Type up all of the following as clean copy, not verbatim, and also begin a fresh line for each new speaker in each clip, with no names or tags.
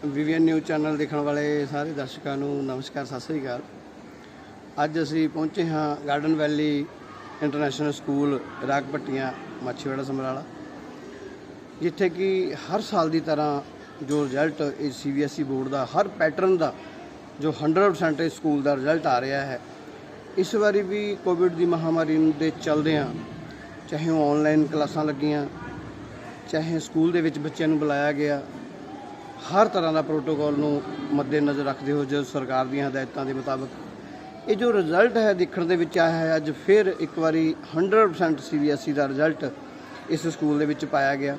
VVN news channel देखने वाले सारे दर्शकों को नमस्कार, सत श्री अकाल। अज असी पहुँचे हाँ गार्डन वैली इंटरनेशनल स्कूल राग भट्टियां माछीवाड़ा समराला, जिथे कि हर साल की तरह जो रिजल्ट CBSE बोर्ड का हर पैटर्न का जो 100% स्कूल का रिजल्ट आ रहा है। इस बारी भी कोविड की महामारी के चलदियां चाहे वो ऑनलाइन क्लासां लगियां, चाहे स्कूल के विच बच्चों को बुलाया गया, हर तरह का प्रोटोकॉल नूं मद्देनज़र रखते हो जो सरकार दी हदायतों के मुताबिक ये जो रिजल्ट है दिखण दे विच आया है। अज फिर एक बारी 100% CBSE का रिजल्ट इस स्कूल दे विच पाया गया।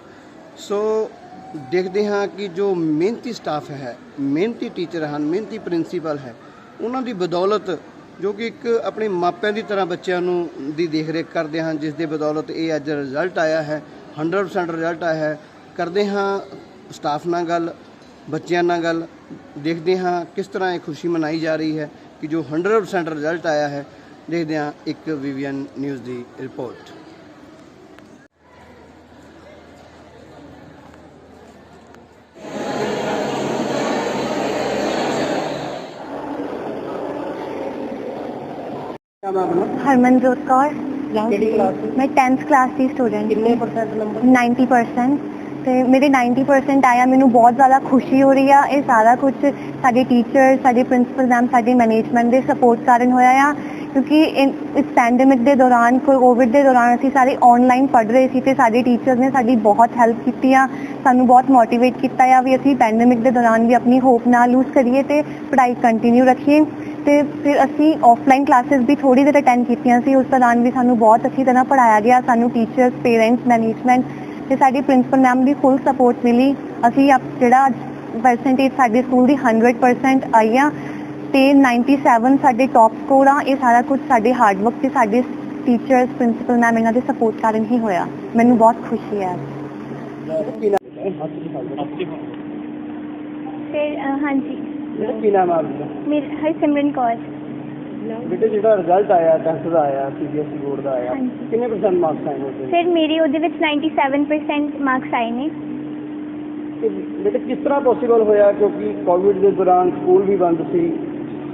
सो देखते हाँ कि जो मेहनती स्टाफ है, मेहनती टीचर हैं, मेहनती प्रिंसीपल है, उन्हों की बदौलत जो कि एक अपने मापिਆਂ की तरह बच्चों की देख रेख करते हैं, जिस दी बदौलत ये अज रिजल्ट आया है, 100% रिजल्ट आया है। करते हाँ स्टाफ नाल गल, बच्चों नाल गल, देखते हाँ किस तरह ये खुशी मनाई जा रही है कि जो 100% रिजल्ट आया है। देखते हैं एक VVN न्यूज़ की रिपोर्ट।
हरमनजोत कौर, मैं 10th क्लास की स्टूडेंट।
कितने परसेंट नंबर?
90%। तो मेरे 90% आया, मैनू बहुत ज़्यादा खुशी हो रही है। ये सारा कुछ साडे टीचर, साडे प्रिंसीपल मैम, साडे मैनेजमेंट के सपोर्ट कारण होया आ, क्योंकि इस पैंडमिक के दौरान, कोविड के दौरान असी सारे ऑनलाइन पढ़ रहे थे। साडे टीचर ने साडी बहुत हेल्प की, सानू बहुत मोटिवेट किया भी असी पैंडमिक के दौरान भी अपनी होप ना लूज करिए तो पढ़ाई कंटिन्यू रखिए। तो फिर असी ऑफलाइन क्लासेस भी थोड़ी देर अटेंड की, उस दौरान भी सानू बहुत अच्छी तरह पढ़ाया गया। सानू टीचर्स, पेरेंट्स, मैनेजमेंट ते साडी प्रिंसीपल मैम की फुल सपोर्ट मिली। असी जिहड़ा परसेंटेज साडे स्कूल की 100% आई आ ते 97 साडे टॉप स्कोर आ। ये सारा कुछ साडे हार्डवर्क से साडे टीचर्स, प्रिंसीपल मैम इन्हां दे सपोर्ट कारण ही होया। मैनू बहुत खुशी है। फिर हाँ जी,
की नाम है आपका?
मेरा हरसिमरन कौर।
बेटे जो रिजल्ट आया 10th का आया, CBSE बोर्ड का आया, कितने परसेंट मार्क्स आए ने?
फिर मेरे ਉਹਦੇ ਵਿੱਚ 97% मार्क्स आए ने।
बेटे किस तरह पॉसिबल होया, क्योंकि कोविड के दौरान स्कूल भी बंद सी,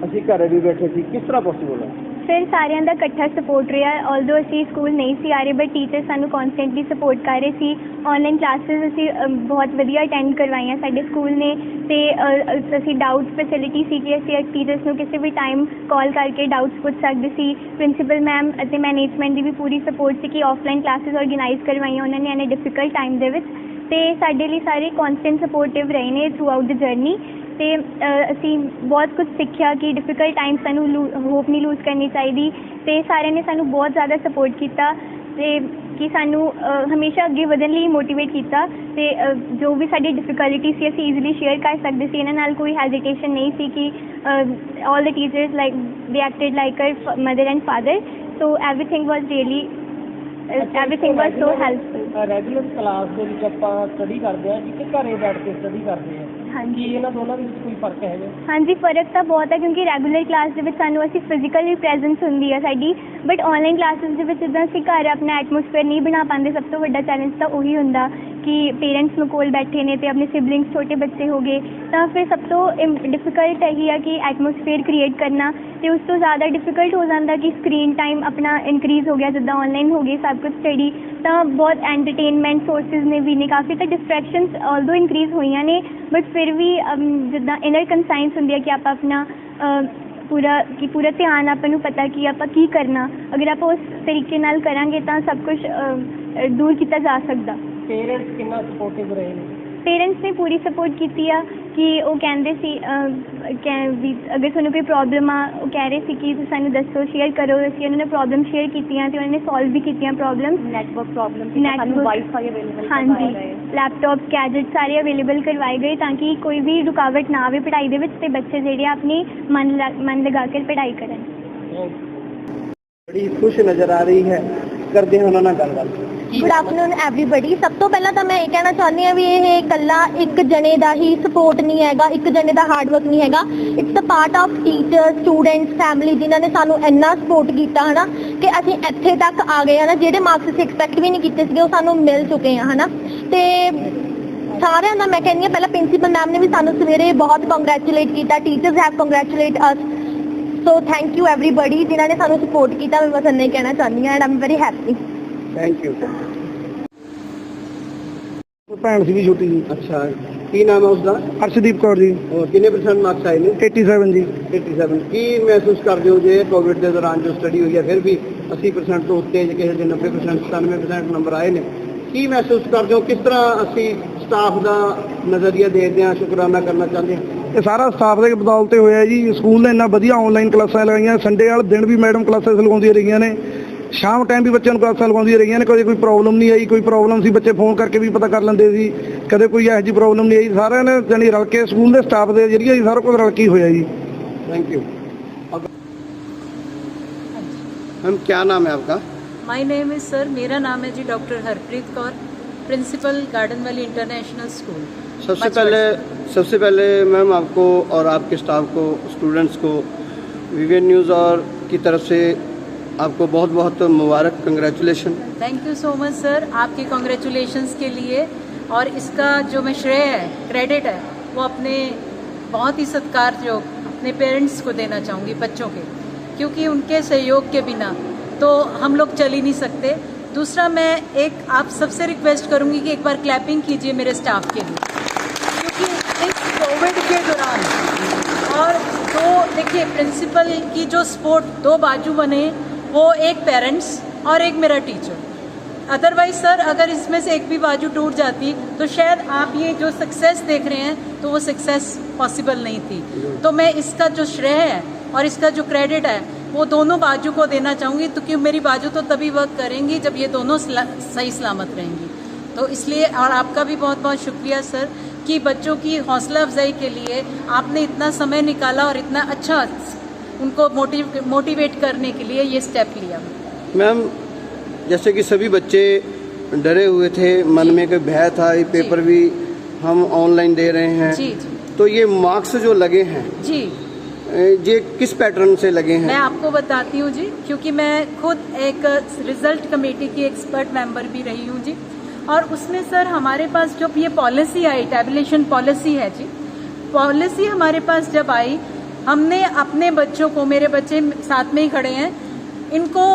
असी घरे भी बैठे सी, किस तरह पॉसिबल है?
फिर सारिਆਂ ਦਾ ਇਕੱਠਾ ਸਪੋਰਟ ਰਿਹਾ। ਆਲਦੋ ਅਸੀਂ ਸਕੂਲ ਨਹੀਂ ਸੀ ਆ ਰਹੇ, ਬਟ ਟੀਚਰ ਸਾਨੂੰ ਕਨਸਟੈਂਟਲੀ ਸਪੋਰਟ ਕਰ ਰਹੇ ਸੀ। ਆਨਲਾਈਨ ਕਲਾਸਿਸ ਅਸੀਂ ਬਹੁਤ ਵਧੀਆ ਅਟੈਂਡ ਕਰਵਾਈਆਂ ਸਾਡੇ ਸਕੂਲ ਨੇ, ਤੇ ਅਸੀਂ ਡਾਊਟ ਫੈਸਿਲਿਟੀ ਸੀ ਕਿ ਅਸੀਂ ਟੀਚਰਸ ਨੂੰ ਕਿਸੇ ਵੀ ਟਾਈਮ ਕਾਲ ਕਰਕੇ ਡਾਊਟਸ ਪੁੱਛ ਸਕਦੇ ਸੀ। ਪ੍ਰਿੰਸੀਪਲ ਮੈਮ ਅਤੇ ਮੈਨੇਜਮੈਂਟ ਦੀ ਵੀ ਪੂਰੀ ਸਪੋਰਟ ਸੀ ਕਿ ਆਫਲਾਈਨ ਕਲਾਸਿਸ ਆਰਗੇਨਾਈਜ਼ ਕਰਵਾਈਆਂ ਉਹਨਾਂ ਨੇ ਇਨੇ ਡਿਫਿਕਲਟ ਟਾਈਮ ਦੇ ਵਿੱਚ, ਤੇ ਸਾਡੇ ਲਈ ਸਾਰੇ ਕਨਸਟੈਂਟ ਸਪੋਰਟਿਵ ਰਹੇ ਨੇ ਥਰੂ ਆਊਟ ਦ ਜਰਨੀ। ਤੇ ਅਸੀਂ ਬਹੁਤ ਕੁਝ ਸਿੱਖਿਆ ਕਿ ਡਿਫਿਕਲਟ ਟਾਈਮ ਸਾਨੂੰ ਹੋਪ ਨਹੀਂ ਲੂਜ਼ ਕਰਨੀ ਚਾਹੀਦੀ, ਤੇ ਸਾਰਿਆਂ ਨੇ ਸਾਨੂੰ ਬਹੁਤ ਜ਼ਿਆਦਾ ਸਪੋਰਟ ਕੀਤਾ ਤੇ ਕਿ ਸਾਨੂੰ ਹਮੇਸ਼ਾ ਅੱਗੇ ਵਧਣ ਲਈ ਮੋਟੀਵੇਟ ਕੀਤਾ। ਤੇ ਜੋ ਵੀ ਸਾਡੀ ਡਿਫਿਕਲਟੀ ਸੀ ਅਸੀਂ ਈਜ਼ੀਲੀ ਸ਼ੇਅਰ ਕਰ ਸਕਦੇ ਸੀ, ਇਹਨਾਂ ਨਾਲ ਕੋਈ ਹੈਜ਼ੀਟੇਸ਼ਨ ਨਹੀਂ ਸੀ ਕਿ ਆਲ ਦ teachers like they acted like a mother and father. So everything was really everything was so helpful।
Regular class ਦੇ ਵਿੱਚ ਆਪਾਂ ਸਟੱਡੀ ਕਰਦੇ ਆ, ਇੱਕ ਘਰੇ ਬੈਠ ਕੇ ਸਟੱਡੀ ਕਰਦੇ ਆ, ਹਾਂਜੀ ਇਹਨਾਂ ਦੋਨਾਂ ਦੇ ਵਿੱਚ ਕੋਈ ਫਰਕ ਹੈਗਾ?
ਹਾਂਜੀ ਫਰਕ ਤਾਂ ਬਹੁਤ ਹੈ, ਕਿਉਂਕਿ ਰੈਗੂਲਰ ਕਲਾਸ ਦੇ ਵਿੱਚ ਸਾਨੂੰ ਅਸੀਂ ਫਿਜ਼ੀਕਲੀ ਪ੍ਰੈਜ਼ੈਂਸ ਹੁੰਦੀ ਹੈ ਸਾਡੀ, ਬਟ ਆਨਲਾਈਨ ਕਲਾਸਿਸ ਦੇ ਵਿੱਚ ਜਿੱਦਾਂ ਅਸੀਂ ਘਰ ਆਪਣਾ ਐਟਮੋਸਫੇਅਰ ਨਹੀਂ ਬਣਾ ਪਾਉਂਦੇ। ਸਭ ਤੋਂ ਵੱਡਾ ਚੈਲੰਜ ਤਾਂ ਉਹੀ ਹੁੰਦਾ ਕਿ ਪੇਰੈਂਟਸ ਨੂੰ ਕੋਲ ਬੈਠੇ ਨੇ ਤੇ ਆਪਣੇ ਸਿਬਲਿੰਗਸ, ਛੋਟੇ ਬੱਚੇ ਹੋ ਗਏ, ਤਾਂ ਫਿਰ ਸਭ ਤੋਂ ਡਿਫਿਕਲਟ ਇਹੀ ਆ ਕਿ ਐਟਮੋਸਫੇਅਰ ਕ੍ਰੀਏਟ ਕਰਨਾ। ਤੇ ਉਸ ਤੋਂ ਜ਼ਿਆਦਾ ਡਿਫਿਕਲਟ ਹੋ ਜਾਂਦਾ ਕਿ ਸਕਰੀਨ ਟਾਈਮ ਆਪਣਾ ਇਨਕਰੀਜ਼ ਹੋ ਗਿਆ, ਜਿੱਦਾਂ ਆਨਲਾਈਨ ਹੋ ਗਈ ਸਭ ਕੁਝ ਸਟੱਡੀ, ਤਾਂ ਬਹੁਤ ਐਂਟਰਟੇਨਮੈਂਟ ਸੋਰਸਿਸ ਨੇ ਵੀ ਨੇ ਕਾਫੀ, ਤਾਂ ਡਿਸਟਰੈਕਸ਼ਨਸ ਆਲਦੋ ਇਨਕਰੀਜ਼ ਹੋਈਆਂ ਨੇ, ਬਟ ਫਿਰ ਵੀ ਜਿੱਦਾਂ ਇਨਰ ਕੰਸਾਈਨਸ ਹੁੰਦੀ ਹੈ ਕਿ ਆਪਾਂ ਆਪਣਾ ਪੂਰਾ ਧਿਆਨ ਆਪਾਂ ਨੂੰ ਪਤਾ ਕਿ ਆਪਾਂ ਕੀ ਕਰਨਾ, ਅਗਰ ਆਪਾਂ ਉਸ ਤਰੀਕੇ ਨਾਲ ਕਰਾਂਗੇ ਤਾਂ ਸਭ ਕੁਝ ਦੂਰ ਕੀਤਾ ਜਾ ਸਕਦਾ।
ਪੇਰੈਂਟਸ ਕਿੰਨਾ ਸਪੋਰਟਿਵ ਰਹੇ ਨੇ?
ਪੇਰੈਂਟਸ ਨੇ ਪੂਰੀ ਸਪੋਰਟ ਕੀਤੀ ਆ ਕਿ ਉਹ ਕਹਿੰਦੇ ਸੀ ਵੀ ਅਗਰ ਤੁਹਾਨੂੰ ਕੋਈ ਪ੍ਰੋਬਲਮ ਆ, ਉਹ ਕਹਿ ਰਹੇ ਸੀ ਕਿ ਤੁਸੀਂ ਸਾਨੂੰ ਦੱਸੋ, ਸ਼ੇਅਰ ਕਰੋ। ਅਸੀਂ ਉਹਨਾਂ ਨੇ ਪ੍ਰੋਬਲਮ ਸ਼ੇਅਰ ਕੀਤੀਆਂ ਤੇ ਉਹਨਾਂ ਨੇ ਸੋਲਵ ਵੀ ਕੀਤੀਆਂ problem. Network problem, wifi available, ਹਾਂਜੀ ਲੈਪਟੋਪ, ਗੈਜਟ ਸਾਰੇ ਅਵੇਲੇਬਲ ਕਰਵਾਏ ਗਏ ਤਾਂ ਕਿ ਕੋਈ ਵੀ ਰੁਕਾਵਟ ਨਾ ਆਵੇ ਪੜ੍ਹਾਈ ਦੇ ਵਿੱਚ, ਤੇ ਬੱਚੇ ਜਿਹੜੇ ਆਪਣੀ ਮਨ ਲਗਾ ਕੇ ਪੜ੍ਹਾਈ ਕਰਨ।
ਬੜੀ ਖੁਸ਼ ਨਜ਼ਰ ਆ ਰਹੀ ਹੈ, ਕਰਦੇ ਹਾਂ ਉਹਨਾਂ ਨਾਲ ਗੱਲਬਾਤ।
Good afternoon everybody. सब तो पहला तो मैं ये कहना चाहती हाँ भी ये कला एक जने का ही सपोर्ट नहीं है, एक जने का हार्डवर्क नहीं है, it's a part of teacher, students, family जिन्होंने सानू इन्ना सपोर्ट किया है ना कि असीं इत्थे तक आ गए हैं ना। जिहड़े मार्क्स असीं एक्सपैक्ट भी नहीं कीते सीगे वो सानू मिल चुके हैं है ना। ते
ਸਾਰਿਆਂ ਦਾ ਮੈਂ ਕਹਿੰਦੀ ਹਾਂ, ਪਹਿਲਾਂ ਪ੍ਰਿੰਸੀਪਲ ਮੈਮ ਨੇ ਵੀ ਸਾਨੂੰ ਸਵੇਰੇ ਬਹੁਤ ਕੰਗ੍ਰੈਚੁਲੇਟ ਕੀਤਾ, teachers have congratulate us, so thank you everybody ਜਿਨ੍ਹਾਂ ਨੇ ਸਾਨੂੰ ਸਪੋਰਟ ਕੀਤਾ। ਮੈਂ ਬਸ ਇੰਨਾ ਹੀ ਕਹਿਣਾ ਚਾਹੁੰਦੀ ਹਾਂ, and Aam very happy.
Thank you.
ਭੈਣ ਸੀ ਛੋਟੀ ਜੀ।
ਅੱਛਾ, ਕੀ ਨਾਮ ਹੈ ਉਸਦਾ?
ਅਰਸ਼ਦੀਪ ਕੌਰ ਜੀ।
ਹੋਰ ਕਿੰਨੇ % ਮਾਰਕਸ ਆਏ ਨੇ?
87 ਜੀ।
87। ਕੀ ਮਹਿਸੂਸ ਕਰਦੇ ਹੋ ਜੇ ਕੋਵਿਡ ਦੇ ਦੌਰਾਨ ਜੋ ਸਟੱਡੀ ਹੋਈ ਹੈ ਫਿਰ ਵੀ 80% ਤੋਂ ਉੱਤੇ, ਜੇ ਕਿਸੇ ਦੇ 90% 97% ਨੰਬਰ ਆਏ ਨੇ, ਕੀ ਮਹਿਸੂਸ ਕਰਦੇ ਹੋ? ਕਿਸ ਤਰ੍ਹਾਂ ਅਸੀਂ ਸਟਾਫ ਦਾ ਨਜ਼ਰੀਆ ਦੇਖਦੇ ਹਾਂ, ਸ਼ੁਕਰਾਨਾ ਕਰਨਾ ਚਾਹੁੰਦੇ ਹਾਂ?
ਇਹ ਸਾਰਾ ਸਟਾਫ ਦੇ ਬਦੌਲਤ ਹੋਇਆ ਜੀ। ਸਕੂਲ ਨੇ ਇੰਨਾ ਵਧੀਆ ਆਨਲਾਈਨ ਕਲਾਸਾਂ ਲਗਾਈਆਂ, ਸੰਡੇ ਵਾਲੇ ਦਿਨ ਵੀ ਮੈਡਮ ਕਲਾਸਾਂ ਲਗਾਉਂਦੀਆਂ ਰਹੀਆਂ ਨੇ, ਸ਼ਾਮ ਟਾਈਮ ਵੀ ਬੱਚਿਆਂ ਨੂੰ ਕਲਾਸਾਂ ਲਗਾਉਂਦੀਆਂ ਰਹੀਆਂ ਨੇ। ਕਦੇ ਕੋਈ ਪ੍ਰੋਬਲਮ ਨਹੀਂ ਆਈ, ਕੋਈ ਪ੍ਰੋਬਲਮ ਸੀ ਬੱਚੇ ਫੋਨ ਕਰਕੇ ਵੀ ਪਤਾ ਕਰ ਲੈਂਦੇ ਸੀ, ਕਦੇ ਕੋਈ ਇਹੋ ਜਿਹੀ ਪ੍ਰੋਬਲਮ ਨਹੀਂ ਆਈ। ਸਾਰਿਆਂ ਨੇ ਜਾਣੀ ਰਲ ਕੇ ਸਕੂਲ ਦੇ ਸਟਾਫ ਦੇ ਜਰੀਏ ਹੀ ਸਾਰਾ ਕੁਝ ਰਲ ਕੇ ਹੋਇਆ ਜੀ।
Thank you. मैम क्या नाम है आपका?
माय नेम इज़ सर, मेरा नाम है जी doctor Harpreet Kaur, principal garden valley international school.
सबसे पहले मैम आपको और आपके स्टाफ को, स्टूडेंट्स को वीवीएन न्यूज़ और की तरफ से आपको बहुत बहुत मुबारक, congratulation.
Thank you so much sir, आपके कॉन्ग्रेचुलेशंस के लिए। और इसका जो मैं श्रेय है, क्रेडिट है, वो अपने बहुत ही सत्कारयोग अपने पेरेंट्स को देना चाहूँगी, बच्चों के, क्योंकि उनके सहयोग के बिना तो हम लोग चल ही नहीं सकते। दूसरा, मैं एक आप सबसे रिक्वेस्ट करूँगी कि एक बार क्लैपिंग कीजिए मेरे स्टाफ के लिए, क्योंकि इस कोविड के दौरान, और दो देखिए प्रिंसिपल की जो सपोर्ट, दो बाजू बने, वो एक पेरेंट्स और एक मेरा टीचर। अदरवाइज सर, अगर इसमें से एक भी बाजू टूट जाती तो शायद आप ये जो सक्सेस देख रहे हैं तो वो सक्सेस पॉसिबल नहीं थी। तो मैं इसका जो श्रेय है और इसका जो क्रेडिट है वो दोनों बाजू को देना चाहूँगी, तो क्योंकि मेरी बाजू तो तभी वर्क करेंगी जब ये दोनों सही सलामत रहेंगी। तो इसलिए, और आपका भी बहुत बहुत शुक्रिया सर कि बच्चों की हौसला अफजाई के लिए आपने इतना समय निकाला और इतना अच्छा उनको मोटिवेट करने के लिए ये स्टेप लिया।
मैम, जैसे कि सभी बच्चे डरे हुए थे, मन में कोई भय था, ये पेपर भी हम ऑनलाइन दे रहे हैं
जी जी।
तो ये मार्क्स जो लगे हैं
जी,
ये किस पैटर्न से लगे हैं?
मैं आपको बताती हूँ जी, क्योंकि मैं खुद एक रिजल्ट कमेटी की एक्सपर्ट मेंबर भी रही हूँ जी। और उसमें सर हमारे पास जब ये पॉलिसी आई, टैबुलेशन पॉलिसी है जी, पॉलिसी हमारे पास जब आई, हमने अपने बच्चों को, मेरे बच्चे साथ में ही खड़े हैं, इनको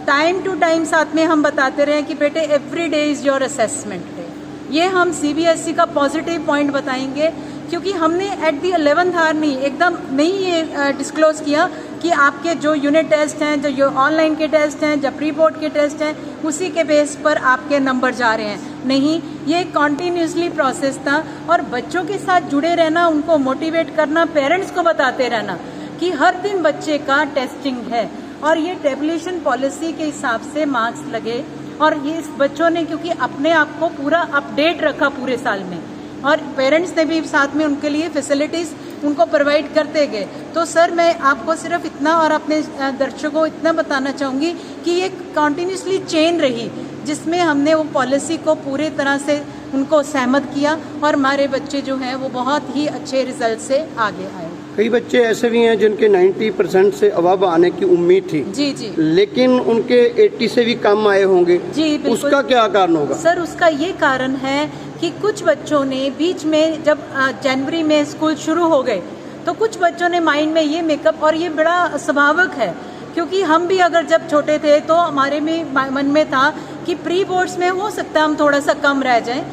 टाइम टू टाइम साथ में हम बताते रहे कि बेटे every day is your assessment day. ये हम सीबीएसई का पॉजिटिव पॉइंट बताएंगे, क्योंकि हमने एट दी 11th आवर नहीं, एकदम नहीं ये डिस्क्लोज किया कि आपके जो यूनिट टेस्ट हैं, जो ऑनलाइन के टेस्ट हैं, जो प्री बोर्ड के टेस्ट हैं, उसी के बेस पर आपके नंबर जा रहे हैं। नहीं, ये कॉन्टीन्यूसली प्रोसेस था। और बच्चों के साथ जुड़े रहना, उनको मोटिवेट करना, पेरेंट्स को बताते रहना कि हर दिन बच्चे का टेस्टिंग है, और ये टैबुलेशन पॉलिसी के हिसाब से मार्क्स लगे। और ये इस बच्चों ने क्योंकि अपने आप को पूरा अपडेट रखा पूरे साल में, और पेरेंट्स ने भी साथ में उनके लिए फैसिलिटीज़ उनको प्रोवाइड करते गए। तो सर, मैं आपको सिर्फ इतना और अपने दर्शकों को इतना बताना चाहूँगी कि ये कॉन्टीन्यूसली चेन रही, जिसमें हमने वो पॉलिसी को पूरी तरह से उनको सहमत किया, और हमारे बच्चे जो हैं वो बहुत ही अच्छे रिजल्ट से आगे आए।
कई बच्चे ऐसे भी हैं जिनके 90% से अबव आने की उम्मीद थी
जी जी,
लेकिन उनके 80 से भी कम आए होंगे
जी बिल्कुल।
उसका क्या कारण होगा?
सर, उसका ये कारण है कि कुछ बच्चों ने बीच में, जब जनवरी में स्कूल शुरू हो गए, तो कुछ बच्चों ने माइंड में ये मेकअप, और ये बड़ा स्वाभाविक है, क्योंकि हम भी अगर जब छोटे थे तो हमारे में मन में था कि प्री बोर्ड्स में हो सकता है हम थोड़ा सा कम रह जाएं,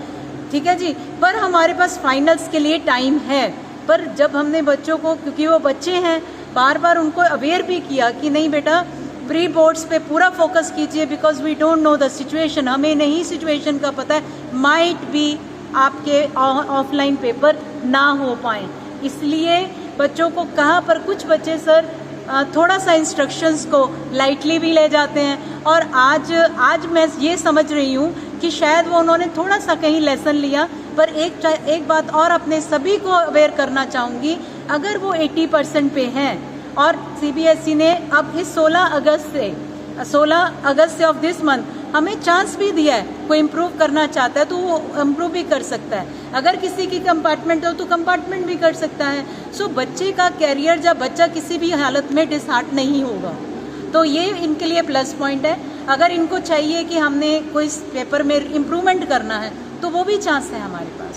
ठीक है जी, पर हमारे पास फाइनल्स के लिए टाइम है। पर जब हमने बच्चों को, क्योंकि वो बच्चे हैं, बार बार उनको अवेयर भी किया कि नहीं बेटा, प्री बोर्ड्स पे पूरा फोकस कीजिए, because we don't know the situation, हमें नहीं सिचुएशन का पता है, माइट भी आपके ऑफलाइन पेपर ना हो पाए, इसलिए बच्चों को कहा। पर कुछ बच्चे सर थोड़ा सा इंस्ट्रक्शंस को लाइटली भी ले जाते हैं, और आज मैं ये समझ रही हूँ कि शायद वो उन्होंने थोड़ा सा कहीं लेसन लिया। पर एक बात और अपने सभी को अवेयर करना चाहूँगी, अगर वो 80% पे हैं, और सीबीएसई ने अब इस 16 अगस्त से ऑफ दिस मंथ हमें चांस भी दिया है, कोई इम्प्रूव करना चाहता है तो वो इम्प्रूव भी कर सकता है, अगर किसी की कंपार्टमेंट हो तो कंपार्टमेंट भी कर सकता है। सो बच्चे का कैरियर, जब बच्चा किसी भी हालत में डिसहार्ट नहीं होगा, तो ये इनके लिए प्लस पॉइंट है। अगर इनको चाहिए कि हमने कोई पेपर में इम्प्रूवमेंट करना है तो वो भी चांस है हमारे पास।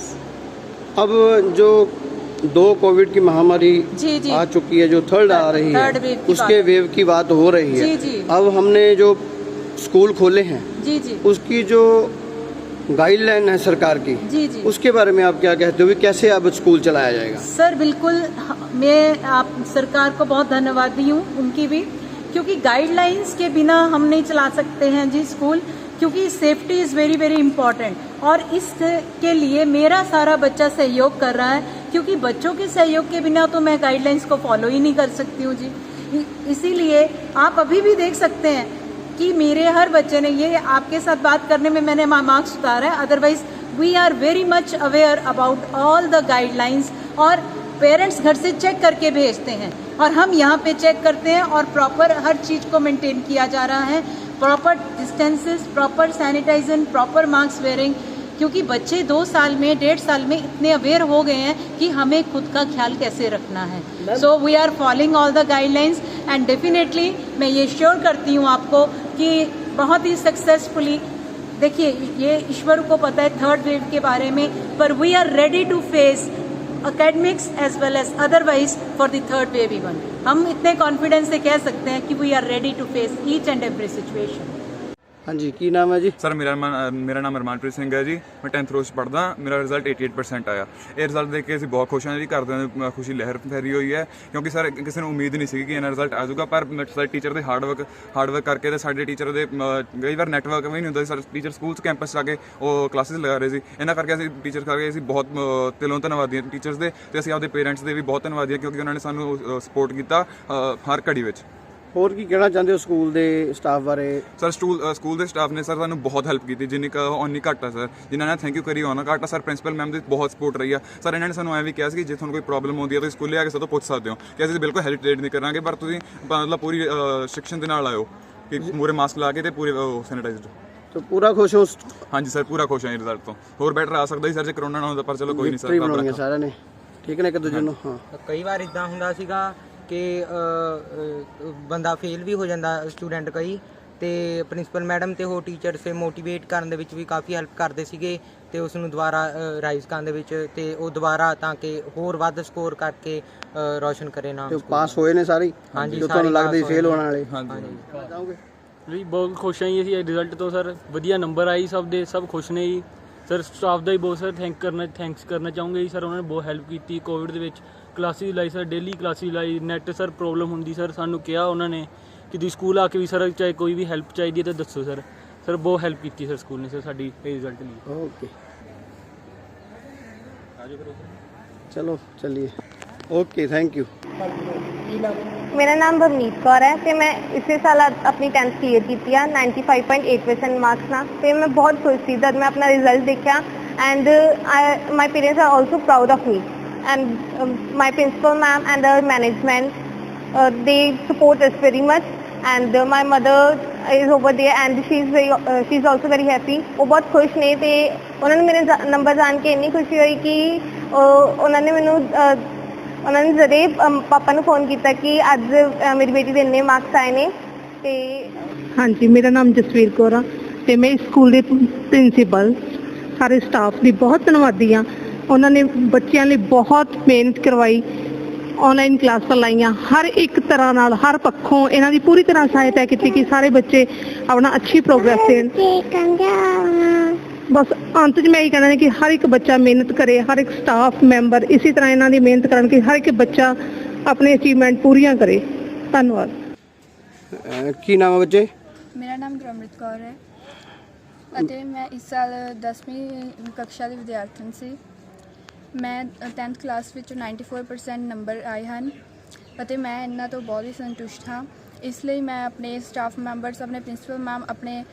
अब जो 2 कोविड की महामारी
जी जी
आ चुकी है, जो थर्ड आ रही है,
थर्ड वेव की
उसके
बात।
वेव की बात हो रही है।
जी, जी।
अब हमने जो स्कूल खोले हैं
जी जी
उसकी जो गाइडलाइन है सरकार की,
जी जी
उसके बारे में आप क्या कहते हो कि कैसे अब स्कूल चलाया जाएगा?
सर बिल्कुल, मैं आप सरकार को बहुत धन्यवादी हूँ उनकी भी, क्योंकि गाइडलाइंस के बिना हम नहीं चला सकते हैं जी स्कूल, क्योंकि safety is very very important. और इसके लिए मेरा सारा बच्चा सहयोग कर रहा है, क्योंकि बच्चों के सहयोग के बिना तो मैं गाइडलाइंस को फॉलो ही नहीं कर सकती हूँ जी। इसीलिए आप अभी भी देख सकते हैं कि मेरे हर बच्चे ने, ये आपके साथ बात करने में मैंने मार्क्स उतारा है, otherwise we are very much aware about all the guidelines. और पेरेंट्स घर से चेक करके भेजते हैं और हम यहाँ पे चेक करते हैं और प्रॉपर हर चीज़ को मेंटेन किया जा रहा है, proper distances, proper sanitisation, proper mask wearing, क्योंकि बच्चे 2 साल में 1.5 साल में इतने अवेयर हो गए हैं कि हमें खुद का ख्याल कैसे रखना है। So we are following all the guidelines and definitely मैं ये श्योर करती हूँ आपको कि बहुत ही सक्सेसफुली, देखिए ये ईश्वर को पता है थर्ड वेव के बारे में, पर we are ready to face academics as well as otherwise for the third wave even. हम इतने कॉन्फिडेंस से कह सकते हैं कि we are ready to face each and every situation.
हाँ जी, की नाम है जी?
सर मेरा नाम ਅਰਮਾਨਪ੍ਰੀਤ ਸਿੰਘ ਹੈ ਜੀ। ਮੈਂ 10th ਰੋਜ਼ ਪੜ੍ਹਦਾ। ਮੇਰਾ ਰਿਜ਼ਲਟ 88% ਆਇਆ। ਇਹ ਰਿਜ਼ਲਟ ਦੇਖ ਕੇ ਅਸੀਂ ਬਹੁਤ ਖੁਸ਼ ਹਾਂ ਜੀ। ਘਰਦਿਆਂ ਦੀ ਖੁਸ਼ੀ ਲਹਿਰ ਫੈਲੀ ਹੋਈ ਹੈ, ਕਿਉਂਕਿ ਸਰ ਕਿਸੇ ਨੂੰ ਉਮੀਦ ਨਹੀਂ ਸੀ ਕਿ ਇਹਨਾਂ ਰਿਜ਼ਲਟ ਆ ਜਾਊਗਾ, ਪਰ ਸਾਡੇ ਟੀਚਰ ਦੇ ਹਾਰਡ ਵਰਕ ਕਰਕੇ ਤੇ ਸਾਡੇ ਟੀਚਰ ਦੇ ਕਈ ਵਾਰ ਨੈਟਵਰਕ ਵੀ ਨਹੀਂ ਹੁੰਦਾ ਸੀ। ਸਰ ਟੀਚਰ ਸਕੂਲ 'ਚ ਕੈਂਪਸ 'ਚ ਆ ਕੇ ਉਹ ਕਲਾਸਿਸ ਲਗਾ ਰਹੇ ਸੀ। ਇਹਨਾਂ ਕਰਕੇ ਅਸੀਂ ਟੀਚਰ ਕਰਕੇ ਅਸੀਂ ਬਹੁਤ ਦਿਲੋਂ ਧੰਨਵਾਦੀ ਹਾਂ ਟੀਚਰਸ ਦੇ, ਤੇ ਅਸੀਂ ਆਪਦੇ ਪੇਰੈਂਟਸ ਦੇ ਵੀ ਬਹੁਤ ਧੰਨਵਾਦੀ ਹਾਂ, ਕਿਉਂਕਿ ਉਹਨਾਂ ਨੇ ਸਾਨੂੰ ਸਪੋਰਟ ਕੀਤਾ ਹਰ ਘੜੀ ਵਿੱਚ।
ਹੋਰ ਕੀ ਕਹਿਣਾ ਚਾਹੁੰਦੇ ਹੋ ਸਕੂਲ ਦੇ ਸਟਾਫ ਬਾਰੇ?
ਸਰ ਸਕੂਲ ਦੇ ਸਟਾਫ ਨੇ ਸਰ ਸਾਨੂੰ ਬਹੁਤ ਹੈਲਪ ਕੀਤੀ, ਜਿੰਨੀ ਉਨੀ ਘੱਟ ਆ ਸਰ, ਜਿਨ੍ਹਾਂ ਨੇ ਥੈਂਕ ਯੂ ਕਰੀ ਉਹਨਾਂ ਘੱਟ ਆ। ਸਰ ਪ੍ਰਿੰਸੀਪਲ ਮੈਮ ਦੀ ਬਹੁਤ ਸਪੋਰਟ ਰਹੀ ਆ ਸਰ। ਇਹਨਾਂ ਨੇ ਸਾਨੂੰ ਐਂ ਵੀ ਕਿਹਾ ਸੀ ਕਿ ਜੇ ਤੁਹਾਨੂੰ ਕੋਈ ਪ੍ਰੋਬਲਮ ਆਉਂਦੀ ਹੈ ਤੁਸੀਂ ਸਕੂਲੇ ਆ ਕੇ ਤੋਂ ਪੁੱਛ ਸਕਦੇ ਹੋ, ਕਿ ਅਸੀਂ ਬਿਲਕੁਲ ਹੈਜ਼ਿਟੇਟ ਨਹੀਂ ਕਰਾਂਗੇ, ਪਰ ਤੁਸੀਂ ਮਤਲਬ ਪੂਰੀ ਸ਼ਿਕਸ਼ਨ ਦੇ ਨਾਲ ਆਇਓ, ਕਿ ਪੂਰੇ ਮਾਸਕ ਲਾ ਕੇ ਤੇ ਪੂਰੇ ਸੈਨੀਟਾਈਜ਼ਡ।
तो पूरा खुश हो?
हाँ जी सर, पूरा खुश है रिजल्ट तो। और बेटर आ सकता ਸੀ ਸਰ ਜੇ ਕਰੋਨਾ ਨਾ ਹੁੰਦਾ, ਪਰ ਚਲੋ ਕੋਈ ਨਹੀਂ ਸਰ।
ਬਣਾਉਣੀਆਂ ਸਾਰਿਆਂ ਨੇ ਠੀਕ ਨੇ ਇੱਕ ਦੂਜੇ ਨੂੰ। ਹਾਂ,
ਕਈ ਵਾਰ ਇਦਾਂ ਹੁੰਦਾ ਸੀਗਾ ਕਿ ਬੰਦਾ ਫੇਲ ਵੀ ਹੋ ਜਾਂਦਾ ਸਟੂਡੈਂਟ ਕਈ, ਤੇ ਪ੍ਰਿੰਸੀਪਲ ਮੈਡਮ ਤੇ ਹੋਰ ਟੀਚਰਸ ਸੇ ਮੋਟੀਵੇਟ ਕਰਨ ਦੇ ਵਿੱਚ ਵੀ ਕਾਫੀ ਹੈਲਪ ਕਰਦੇ ਸੀਗੇ, ਤੇ ਉਸ ਨੂੰ ਦੁਬਾਰਾ ਰਾਈਜ਼ ਕਰਨ ਦੇ ਵਿੱਚ, ਤੇ ਉਹ ਦੁਬਾਰਾ ਤਾਂ ਕਿ ਹੋਰ ਵੱਧ ਸਕੋਰ ਕਰਕੇ ਰੋਸ਼ਨ ਕਰੇ ਨਾਮ।
ਤੇ ਪਾਸ ਹੋਏ ਨੇ ਸਾਰੇ?
ਹਾਂਜੀ,
ਜੋ ਤੁਹਾਨੂੰ ਲੱਗਦਾ ਸੀ ਫੇਲ ਹੋਣ ਵਾਲੇ?
ਹਾਂਜੀ
ਜਾਓਗੇ
ਜੀ ਬਹੁਤ ਖੁਸ਼ ਹਾਂ ਜੀ ਅਸੀਂ ਰਿਜ਼ਲਟ ਤੋਂ ਸਰ। ਵਧੀਆ ਨੰਬਰ ਆਈ ਸਭ ਦੇ, ਸਭ ਖੁਸ਼ ਨੇ ਜੀ। ਸਰ ਸਟਾਫ ਦਾ ਹੀ ਬਹੁਤ ਸਰ ਥੈਂਕਸ ਕਰਨਾ ਚਾਹੂੰਗੇ ਜੀ ਸਰ। ਉਹਨਾਂ ਨੇ ਬਹੁਤ ਹੈਲਪ ਕੀਤੀ ਕੋਵਿਡ ਦੇ ਵਿੱਚ। ਕਲਾਸਿਸ ਲਾਈ ਸਰ, ਡੇਲੀ ਕਲਾਸਿਸ ਲਾਈ। ਨੈਟ ਸਰ ਪ੍ਰੋਬਲਮ ਹੁੰਦੀ ਸਰ, ਸਾਨੂੰ ਕਿਹਾ ਉਹਨਾਂ ਨੇ ਕਿ ਤੁਸੀਂ ਸਕੂਲ ਆ ਕੇ ਵੀ ਸਰ ਚਾਹੇ ਕੋਈ ਵੀ ਹੈਲਪ ਚਾਹੀਦੀ ਹੈ ਤਾਂ ਦੱਸੋ ਸਰ। ਸਰ ਬਹੁਤ ਹੈਲਪ ਕੀਤੀ ਸਰ ਸਕੂਲ ਨੇ ਸਰ ਸਾਡੀ ਇਹ ਰਿਜ਼ਲਟ ਲਈ।
ਓਕੇ, ਚਲੋ ਚੱਲੀਏ। Okay, thank you.
ਮੇਰਾ ਨਾਮ ਬਵਨੀਤ ਕੌਰ ਹੈ ਤੇ ਮੈਂ ਇਸੇ ਸਾਲ ਆਪਣੀ 10th ਕਲੀਅਰ ਕੀਤੀ ਆ 95.8% ਮਾਰਕਸ ਨਾਲ, ਤੇ ਮੈਂ ਬਹੁਤ ਖੁਸ਼ ਸੀ ਜਦ ਮੈਂ ਆਪਣਾ ਰਿਜ਼ਲਟ ਦੇਖਿਆ। And my parents are also proud of me and my principal ma'am and the management they support us very much, and my mother is over there and she's also very happy. ਉਹ ਬਹੁਤ ਖੁਸ਼ ਨੇ, ਤੇ ਉਹਨਾਂ ਨੇ ਮੇਰੇ number ਜਾਣ ਕੇ ਇੰਨੀ ਖੁਸ਼ੀ ਹੋਈ ਕਿ ਉਹਨਾਂ ਨੇ ਜਦੇ ਪਾਪਾ ਨੂੰ ਫੋਨ ਕੀਤਾ ਕਿ ਅੱਜ ਮੇਰੀ ਬੇਟੀ ਦੇ ਇੰਨੇ ਮਾਰਕਸ ਆਏ ਨੇ। ਤੇ
ਹਾਂਜੀ, ਮੇਰਾ ਨਾਮ ਜਸਵੀਰ ਕੌਰ ਆ ਤੇ ਮੈਂ ਇਸ ਸਕੂਲ ਦੇ ਪ੍ਰਿੰਸੀਪਲ ਸਾਰੇ ਸਟਾਫ ਦੀ ਬਹੁਤ ਧੰਨਵਾਦੀ ਆ। ਉਹਨਾਂ ਨੇ ਬੱਚਿਆਂ ਲਈ ਬਹੁਤ ਮਿਹਨਤ ਕਰਵਾਈ, ਆਨਲਾਈਨ ਕਲਾਸਾਂ ਲਾਈਆਂ, ਹਰ ਇੱਕ ਤਰ੍ਹਾਂ ਨਾਲ ਹਰ ਪੱਖੋਂ ਇਹਨਾਂ ਦੀ ਪੂਰੀ ਤਰ੍ਹਾਂ ਸਹਾਇਤਾ ਕੀਤੀ ਕਿ ਸਾਰੇ ਬੱਚੇ ਆਪਣਾ ਅੱਛੀ ਪ੍ਰੋਗਰੈਸ ਦੇਣ। ਬਸ ਅੰਤ 'ਚ ਮੈਂ ਇਹ ਕਹਿਣਾ ਕਿ ਹਰ ਇੱਕ ਬੱਚਾ ਮਿਹਨਤ ਕਰੇ, ਹਰ ਇੱਕ ਸਟਾਫ ਮੈਂਬਰ ਇਸੇ ਤਰ੍ਹਾਂ ਇਹਨਾਂ ਦੀ ਮਿਹਨਤ ਕਰਨ ਕਿ ਹਰ ਇੱਕ ਬੱਚਾ ਆਪਣੇ ਅਚੀਵਮੈਂਟ ਪੂਰੀਆਂ ਕਰੇ। ਧੰਨਵਾਦ।
ਕੀ ਨਾਮ ਹੈ ਬੱਚੇ?
ਮੇਰਾ ਨਾਮ ਗੁਰਮ੍ਰਿਤ ਕੌਰ ਹੈ ਅਤੇ ਮੈਂ ਇਸ ਸਾਲ 10ਵੀਂ ਕਕਸ਼ਾ ਦੀ ਵਿਦਿਆਰਥਣ ਸੀ। ਮੈਂ 10th ਕਲਾਸ ਵਿੱਚ 94% ਨੰਬਰ ਆਏ ਹਨ ਅਤੇ ਮੈਂ ਇਹਨਾਂ ਤੋਂ ਬਹੁਤ ਹੀ ਸੰਤੁਸ਼ਟ ਹਾਂ। ਇਸ ਲਈ ਮੈਂ ਆਪਣੇ ਸਟਾਫ ਮੈਂਬਰਸ, ਆਪਣੇ ਪ੍ਰਿੰਸੀਪਲ ਮੈਮ, ਆਪਣੇ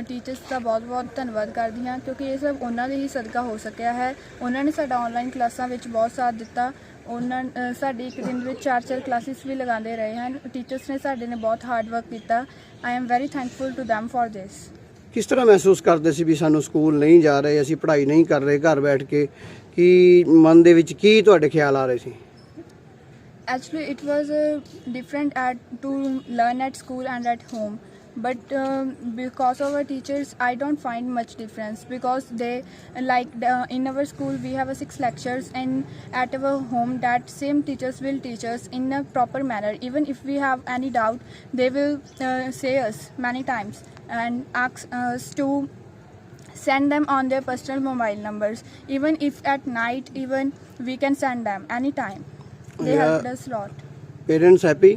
ਟੀਚਰਸ ਦਾ ਬਹੁਤ ਧੰਨਵਾਦ ਕਰਦੀ ਹਾਂ, ਕਿਉਂਕਿ ਇਹ ਸਭ ਉਹਨਾਂ ਦੇ ਹੀ ਸਦਕਾ ਹੋ ਸਕਿਆ ਹੈ। ਉਹਨਾਂ ਨੇ ਸਾਡਾ ਆਨਲਾਈਨ ਕਲਾਸਾਂ ਵਿੱਚ ਬਹੁਤ ਸਾਥ ਦਿੱਤਾ। ਉਹਨਾਂ ਸਾਡੀ ਇੱਕ ਦਿਨ ਵਿੱਚ 4 ਕਲਾਸਿਸ ਵੀ ਲਗਾਉਂਦੇ ਰਹੇ ਹਨ। ਟੀਚਰਸ ਨੇ ਸਾਡੇ ਨੇ ਬਹੁਤ ਹਾਰਡ ਵਰਕ ਕੀਤਾ। I am very thankful to them for this.
ਕਿਸ ਤਰ੍ਹਾਂ ਮਹਿਸੂਸ ਕਰਦੇ ਸੀ ਵੀ ਸਾਨੂੰ ਸਕੂਲ ਨਹੀਂ ਜਾ ਰਹੇ, ਅਸੀਂ ਪੜ੍ਹਾਈ ਨਹੀਂ ਕਰ ਰਹੇ ਘਰ ਬੈਠ ਕੇ? ਕੀ ਮਨ ਦੇ ਵਿੱਚ ਕੀ ਤੁਹਾਡੇ ਖਿਆਲ ਆ ਰਹੇ ਸੀ?
Actually, it was different to learn at school and at home, but because of our teachers I don't find much difference, because they in our school we have 6 lectures, and at our home that same teachers will teach us in a proper manner. Even if we have any doubt, they will say us many times and ask us to send them on their personal mobile numbers. Even if at night, even we can send them anytime. They helped us a lot.
Parents happy?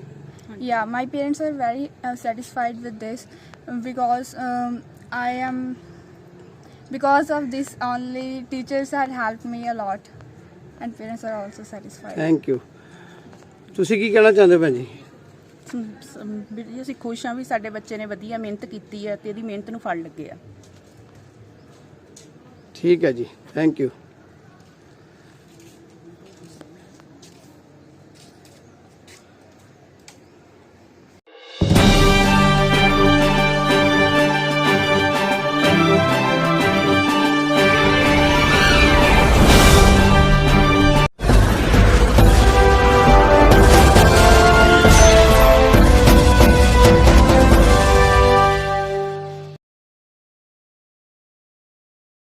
Yeah, my parents are very satisfied with this, because because of this only teachers had helped me a lot, and parents are also satisfied.
Thank you. ਤੁਸੀਂ ਕੀ ਕਹਿਣਾ ਚਾਹੁੰਦੇ ਹੋ ਭੈਣ ਜੀ?
ਵੀਰ ਜੀ ਅਸੀਂ ਖੁਸ਼ ਹਾਂ ਵੀ ਸਾਡੇ ਬੱਚੇ ਨੇ ਵਧੀਆ ਮਿਹਨਤ ਕੀਤੀ ਹੈ ਤੇ ਇਹਦੀ ਮਿਹਨਤ ਨੂੰ ਫਲ ਲੱਗੇ ਆ।
ਠੀਕ ਹੈ ਜੀ, ਥੈਂਕ ਯੂ।